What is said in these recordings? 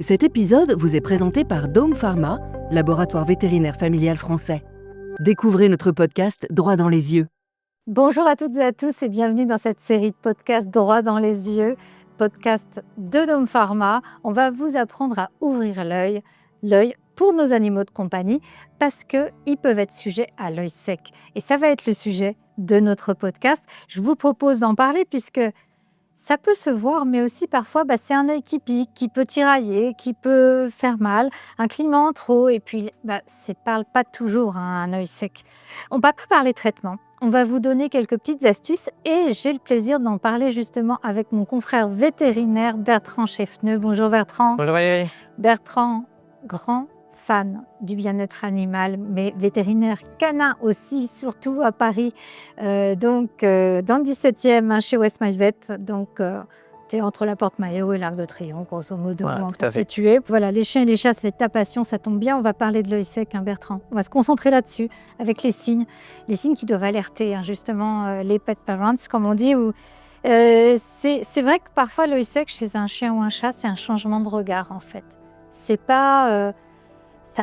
Cet épisode vous est présenté par Dome Pharma, laboratoire vétérinaire familial français. Découvrez notre podcast Droit dans les yeux. Bonjour à toutes et à tous et bienvenue dans cette série de podcasts Droit dans les yeux, podcast de Dome Pharma. On va vous apprendre à ouvrir l'œil pour nos animaux de compagnie parce qu'ils peuvent être sujets à l'œil sec. Et ça va être le sujet de notre podcast. Je vous propose d'en parler puisque ça peut se voir, mais aussi parfois, c'est un œil qui pique, qui peut tirailler, qui peut faire mal, un clignement trop, et puis ça ne parle pas toujours un œil sec. On ne va pas parler traitement, on va vous donner quelques petites astuces et j'ai le plaisir d'en parler justement avec mon confrère vétérinaire Bertrand Cheffneux. Bonjour Bertrand. Bonjour Valérie. Bertrand, grand fan du bien-être animal, mais vétérinaire canin aussi, surtout à Paris, dans le 17e, chez West My Vet. Donc, tu es entre la Porte Maillot et l'Arc de Triomphe, grosso modo, Voilà, pour situer. Voilà, les chiens et les chats, c'est ta passion, ça tombe bien. On va parler de l'œil sec, Bertrand. On va se concentrer là-dessus, avec les signes qui doivent alerter, justement, les pet parents, comme on dit, c'est vrai que parfois, l'œil sec chez un chien ou un chat, c'est un changement de regard, en fait. C'est pas...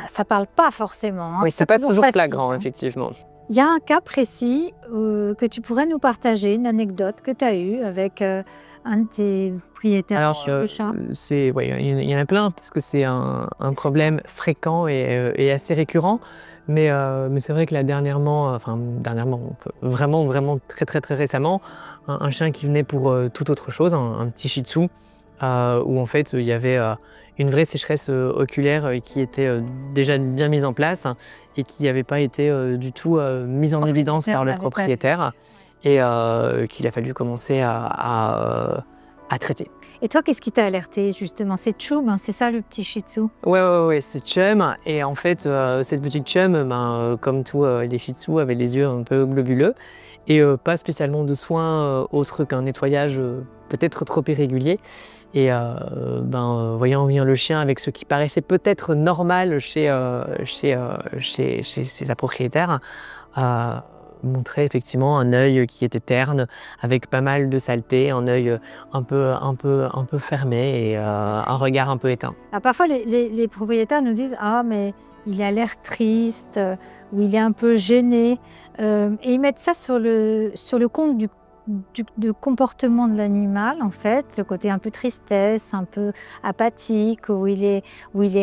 Ça parle pas forcément. Oui, c'est pas toujours facile, flagrant, effectivement. Il y a un cas précis que tu pourrais nous partager, une anecdote que tu as eue avec un de tes propriétaires de chat. Il y en a plein, parce que c'est un problème fréquent et assez récurrent. Mais c'est vrai que là, dernièrement, vraiment très récemment, un chien qui venait pour toute autre chose, un petit shih tzu, où en fait il y avait une vraie sécheresse oculaire qui était déjà bien mise en place et qui n'avait pas été du tout mise en évidence par le propriétaire et qu'il a fallu commencer à traiter. Et toi, qu'est-ce qui t'a alerté justement? C'est Chum, c'est ça le petit shih tzu? Ouais, c'est Chum. Et en fait, cette petite Chum, comme tous les shih tzus, avait les yeux un peu globuleux et pas spécialement de soins autres qu'un nettoyage peut-être trop irrégulier. Et voyant venir le chien avec ce qui paraissait peut-être normal chez sa propriétaire, montrait effectivement un œil qui était terne, avec pas mal de saleté, un œil un peu fermé et un regard un peu éteint. Alors, parfois, les propriétaires nous disent « Ah, mais il a l'air triste » ou « Il est un peu gêné ». Et ils mettent ça sur le compte du comportement de l'animal, en fait, le côté un peu tristesse, un peu apathique, où il est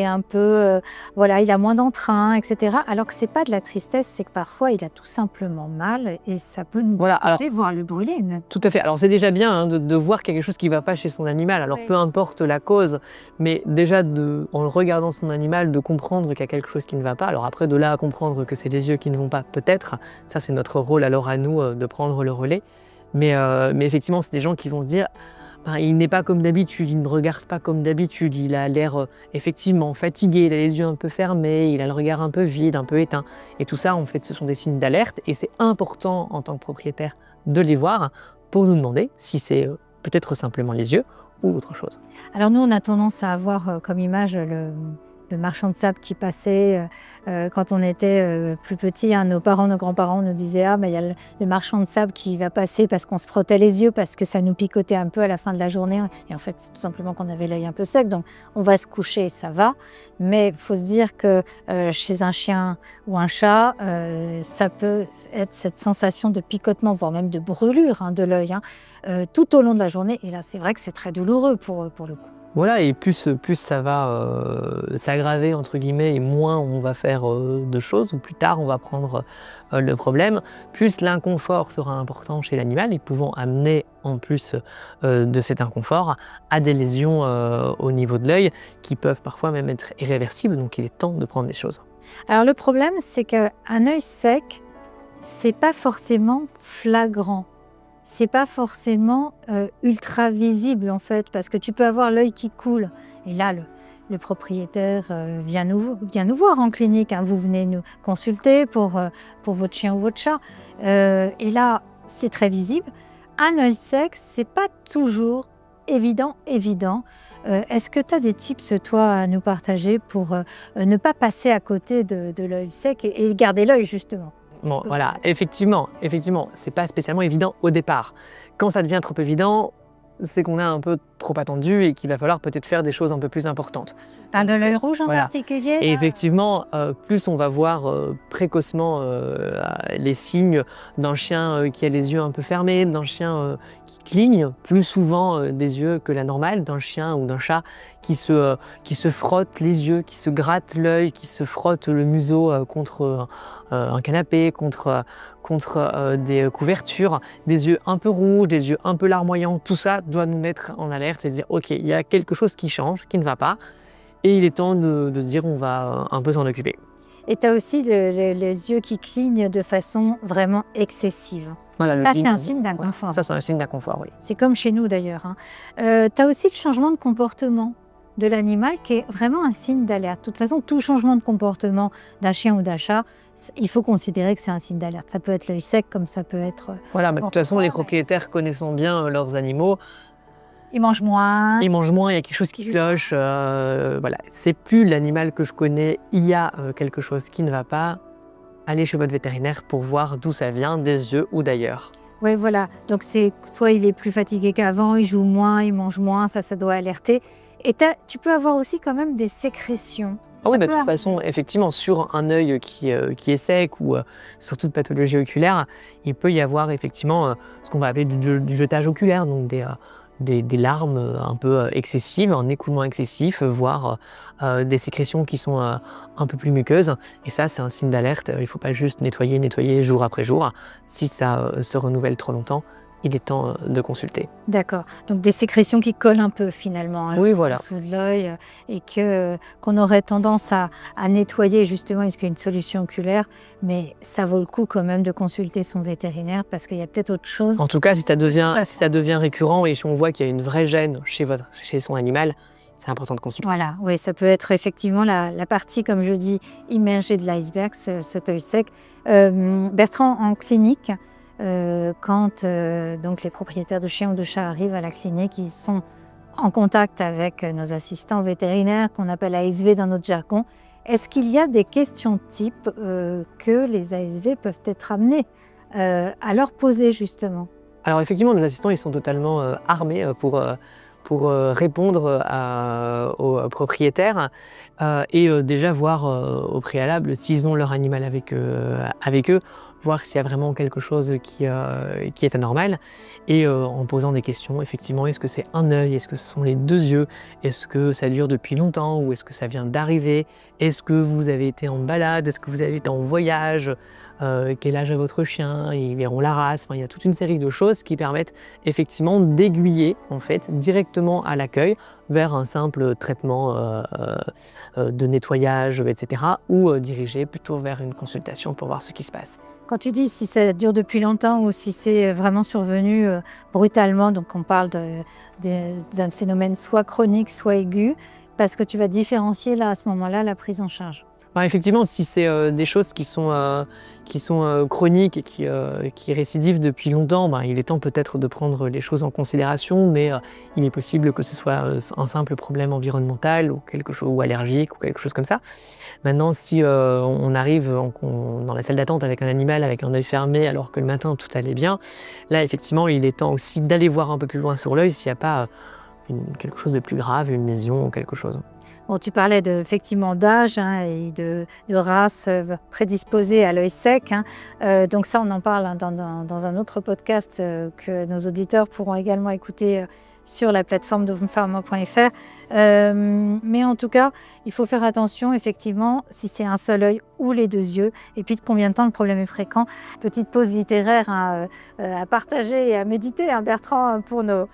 un peu, il a moins d'entrain, etc. Alors que c'est pas de la tristesse, c'est que parfois il a tout simplement mal et ça peut nous voir le brûler. Tout à fait. Alors c'est déjà bien de voir quelque chose qui va pas chez son animal. Alors peu importe la cause, mais déjà en le regardant son animal, de comprendre qu'il y a quelque chose qui ne va pas. Alors après de là à comprendre que c'est les yeux qui ne vont pas, peut-être. Ça c'est notre rôle alors à nous de prendre le relais. Mais effectivement, c'est des gens qui vont se dire il n'est pas comme d'habitude, il ne regarde pas comme d'habitude, il a l'air effectivement fatigué, il a les yeux un peu fermés, il a le regard un peu vide, un peu éteint. Et tout ça, en fait, ce sont des signes d'alerte et c'est important en tant que propriétaire de les voir pour nous demander si c'est peut-être simplement les yeux ou autre chose. Alors nous, on a tendance à avoir comme image le marchand de sable qui passait quand on était plus petit. Nos parents, nos grands-parents nous disaient « Ah, mais il y a le marchand de sable qui va passer parce qu'on se frottait les yeux, parce que ça nous picotait un peu à la fin de la journée. » Et en fait, c'est tout simplement qu'on avait l'œil un peu sec, donc on va se coucher, ça va. Mais il faut se dire que chez un chien ou un chat, ça peut être cette sensation de picotement, voire même de brûlure de l'œil, tout au long de la journée. Et là, c'est vrai que c'est très douloureux pour le coup. Voilà, et plus ça va s'aggraver, entre guillemets, et moins on va faire de choses, ou plus tard on va prendre le problème, plus l'inconfort sera important chez l'animal, et pouvant amener, en plus de cet inconfort, à des lésions au niveau de l'œil, qui peuvent parfois même être irréversibles, donc il est temps de prendre des choses. Alors le problème, c'est qu'un œil sec, c'est pas forcément flagrant. C'est pas forcément ultra visible en fait, parce que tu peux avoir l'œil qui coule. Et là, le propriétaire vient nous voir en clinique. Vous venez nous consulter pour votre chien ou votre chat. Et là, c'est très visible. Un œil sec, c'est pas toujours évident. Est-ce que tu as des tips, toi, à nous partager pour ne pas passer à côté de l'œil sec et garder l'œil justement? Bon, voilà, effectivement, c'est pas spécialement évident au départ. Quand ça devient trop évident, c'est qu'on a un peu trop attendu et qu'il va falloir peut-être faire des choses un peu plus importantes. Tu parles de l'œil rouge en Voilà. particulier Et là effectivement, plus on va voir précocement les signes d'un chien qui a les yeux un peu fermés, d'un chien qui cligne plus souvent des yeux que la normale, d'un chien ou d'un chat qui se frotte les yeux, qui se gratte l'œil, qui se frotte le museau contre un canapé, contre des couvertures, des yeux un peu rouges, des yeux un peu larmoyants. Tout ça doit nous mettre en alerte et se dire « Ok, il y a quelque chose qui change, qui ne va pas. » Et il est temps de se dire on va un peu s'en occuper. Et tu as aussi les yeux qui clignent de façon vraiment excessive. Voilà, Ça, c'est un signe d'inconfort. Ça, c'est un signe d'inconfort, oui. C'est comme chez nous d'ailleurs. Tu as aussi le changement de comportement de l'animal qui est vraiment un signe d'alerte. De toute façon, tout changement de comportement d'un chien ou d'un chat, il faut considérer que c'est un signe d'alerte. Ça peut être l'œil sec comme ça peut être... Voilà, mais de toute façon, les propriétaires connaissant bien leurs animaux, Ils mangent moins. ils mangent moins, il y a quelque chose qui cloche. Voilà, c'est plus l'animal que je connais, il y a quelque chose qui ne va pas. Allez chez votre vétérinaire pour voir d'où ça vient, des yeux ou d'ailleurs. Oui, voilà. Donc, c'est soit il est plus fatigué qu'avant, il joue moins, il mange moins, ça doit alerter. Et tu peux avoir aussi quand même des sécrétions. Ah oui, Ça de peut toute arriver. façon, effectivement, sur un œil qui est sec ou sur toute pathologie oculaire, il peut y avoir effectivement ce qu'on va appeler du jetage oculaire, donc des larmes un peu excessives, un écoulement excessif, voire des sécrétions qui sont un peu plus muqueuses. Et ça, c'est un signe d'alerte. Il ne faut pas juste nettoyer jour après jour. Si ça se renouvelle trop longtemps, il est temps de consulter. D'accord. Donc, des sécrétions qui collent un peu finalement Oui, voilà. en dessous de l'œil et qu'on aurait tendance à nettoyer justement, est-ce qu'il y a une solution oculaire, mais ça vaut le coup quand même de consulter son vétérinaire parce qu'il y a peut-être autre chose. En tout cas, si ça devient récurrent et si on voit qu'il y a une vraie gêne chez son animal, c'est important de consulter. Voilà, oui, ça peut être effectivement la partie, comme je dis, immergée de l'iceberg, cet œil sec. Bertrand, en clinique, quand donc les propriétaires de chiens ou de chats arrivent à la clinique, ils sont en contact avec nos assistants vétérinaires, qu'on appelle ASV dans notre jargon. Est-ce qu'il y a des questions types que les ASV peuvent être amenés à leur poser justement? Alors effectivement, nos assistants, ils sont totalement armés pour répondre aux propriétaires et déjà voir au préalable s'ils ont leur animal avec eux, voir s'il y a vraiment quelque chose qui est anormal et en posant des questions, effectivement, est-ce que c'est un œil, est-ce que ce sont les deux yeux, est-ce que ça dure depuis longtemps ou est-ce que ça vient d'arriver, est-ce que vous avez été en balade, est-ce que vous avez été en voyage, quel âge a votre chien, ils verront la race, enfin, il y a toute une série de choses qui permettent effectivement d'aiguiller en fait directement à l'accueil vers un simple traitement de nettoyage, etc. ou diriger plutôt vers une consultation pour voir ce qui se passe. Quand tu dis si ça dure depuis longtemps ou si c'est vraiment survenu brutalement, donc on parle d'un phénomène soit chronique, soit aigu, parce que tu vas différencier là à ce moment-là la prise en charge. Alors effectivement, si c'est des choses qui sont chroniques et qui récidivent depuis longtemps, il est temps peut-être de prendre les choses en considération, mais il est possible que ce soit un simple problème environnemental ou quelque chose, ou allergique ou quelque chose comme ça. Maintenant, si on arrive dans la salle d'attente avec un animal avec un œil fermé alors que le matin tout allait bien, là effectivement il est temps aussi d'aller voir un peu plus loin sur l'œil s'il n'y a pas quelque chose de plus grave, une lésion ou quelque chose. Bon, tu parlais effectivement d'âge et de race prédisposée à l'œil sec. Donc ça, on en parle dans un autre podcast que nos auditeurs pourront également écouter sur la plateforme domepharma.fr. Mais en tout cas, il faut faire attention effectivement si c'est un seul œil ou les deux yeux. Et puis de combien de temps le problème est fréquent. Petite pause littéraire à partager et à méditer, Bertrand, pour nos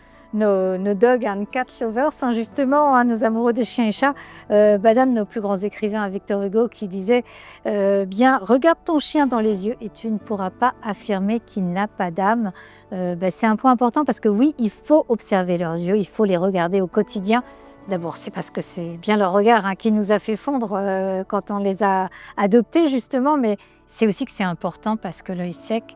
dog and cat lovers, justement, nos amoureux des chiens et chats. D'un de nos plus grands écrivains, Victor Hugo, qui disait bien, regarde ton chien dans les yeux et tu ne pourras pas affirmer qu'il n'a pas d'âme. C'est un point important parce que oui, il faut observer leurs yeux, il faut les regarder au quotidien. D'abord, c'est parce que c'est bien leur regard qui nous a fait fondre quand on les a adoptés, justement, mais c'est aussi que c'est important parce que l'œil sec,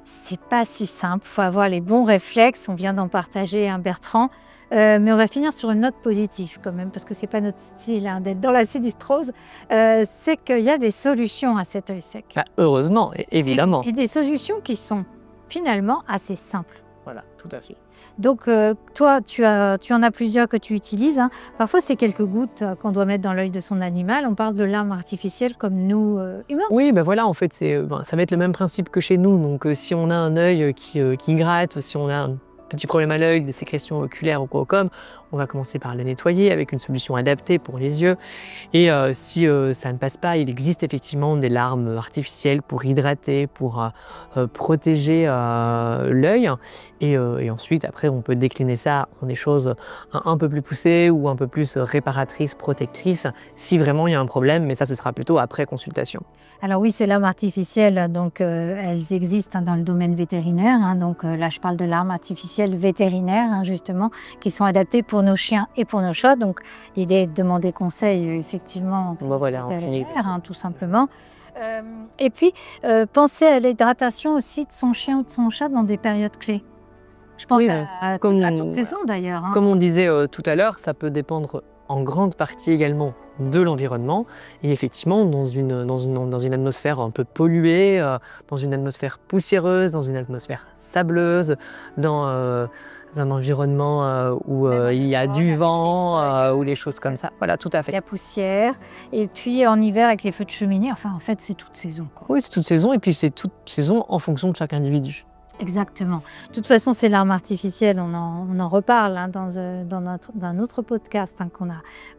c'est pas si simple, il faut avoir les bons réflexes, on vient d'en partager un Bertrand, mais on va finir sur une note positive quand même, parce que c'est pas notre style d'être dans la sinistrose, c'est qu'il y a des solutions à cet œil sec. Heureusement, évidemment. Et des solutions qui sont finalement assez simples. Voilà, tout à fait. Donc, toi, tu en as plusieurs que tu utilises, hein. Parfois, c'est quelques gouttes qu'on doit mettre dans l'œil de son animal. On parle de larmes artificielles comme nous, humains. Oui, ben voilà, en fait, ça va être le même principe que chez nous. Donc, si on a un œil qui gratte, si on a un petit problème à l'œil, des sécrétions oculaires ou quoi comme, on va commencer par le nettoyer avec une solution adaptée pour les yeux. Et si ça ne passe pas, il existe effectivement des larmes artificielles pour hydrater, pour protéger l'œil. Et ensuite, après, on peut décliner ça en des choses un peu plus poussées ou un peu plus réparatrices, protectrices, si vraiment il y a un problème. Mais ça, ce sera plutôt après consultation. Alors oui, ces larmes artificielles, donc elles existent dans le domaine vétérinaire. Donc là, je parle de larmes artificielles vétérinaires, justement, qui sont adaptées pour nos chiens et pour nos chats. Donc l'idée est de demander conseil, effectivement, Voilà, vétérinaire, tout simplement. Et puis, pensez à l'hydratation aussi de son chien ou de son chat dans des périodes clés. Je pense Oui, à comme toute saison d'ailleurs. Comme on disait tout à l'heure, ça peut dépendre en grande partie également de l'environnement et effectivement dans une atmosphère un peu polluée, dans une atmosphère poussiéreuse, dans une atmosphère sableuse, dans un environnement où il y a du vent ou les choses comme ça. Voilà, tout à fait. La poussière, et puis en hiver avec les feux de cheminée, enfin en fait c'est toute saison, quoi. Oui, c'est toute saison et puis c'est toute saison en fonction de chaque individu. Exactement. De toute façon, ces larmes artificielles, on en reparle dans un autre podcast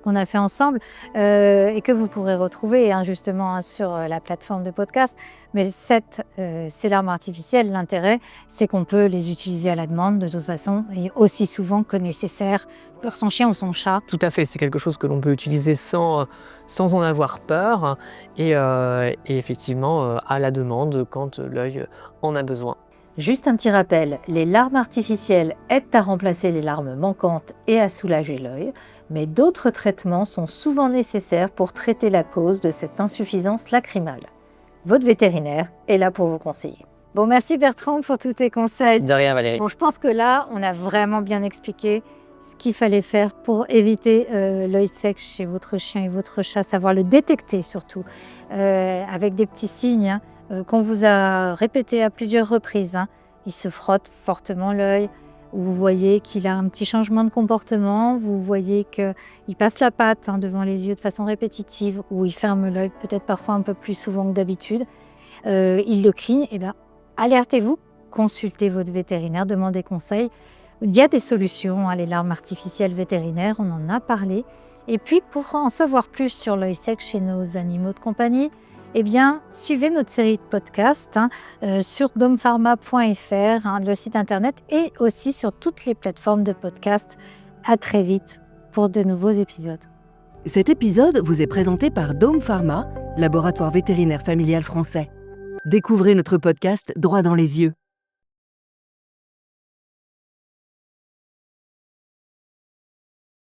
qu'on a fait ensemble et que vous pourrez retrouver justement sur la plateforme de podcast. Mais ces larmes artificielles, l'intérêt, c'est qu'on peut les utiliser à la demande de toute façon et aussi souvent que nécessaire pour son chien ou son chat. Tout à fait, c'est quelque chose que l'on peut utiliser sans en avoir peur et effectivement à la demande quand l'œil en a besoin. Juste un petit rappel, les larmes artificielles aident à remplacer les larmes manquantes et à soulager l'œil, mais d'autres traitements sont souvent nécessaires pour traiter la cause de cette insuffisance lacrymale. Votre vétérinaire est là pour vous conseiller. Bon, merci Bertrand pour tous tes conseils. De rien, Valérie. Bon, je pense que là, on a vraiment bien expliqué ce qu'il fallait faire pour éviter l'œil sec chez votre chien et votre chat, savoir le détecter surtout, avec des petits signes qu'on vous a répété à plusieurs reprises. Il se frotte fortement l'œil, vous voyez qu'il a un petit changement de comportement, vous voyez qu'il passe la patte devant les yeux de façon répétitive, ou il ferme l'œil peut-être parfois un peu plus souvent que d'habitude, il le cligne, et bien alertez-vous, consultez votre vétérinaire, demandez conseil. Il y a des solutions, les larmes artificielles vétérinaires, on en a parlé. Et puis pour en savoir plus sur l'œil sec chez nos animaux de compagnie, eh bien, suivez notre série de podcasts sur dompharma.fr, le site internet, et aussi sur toutes les plateformes de podcasts. À très vite pour de nouveaux épisodes. Cet épisode vous est présenté par Dome Pharma, laboratoire vétérinaire familial français. Découvrez notre podcast Droit dans les yeux.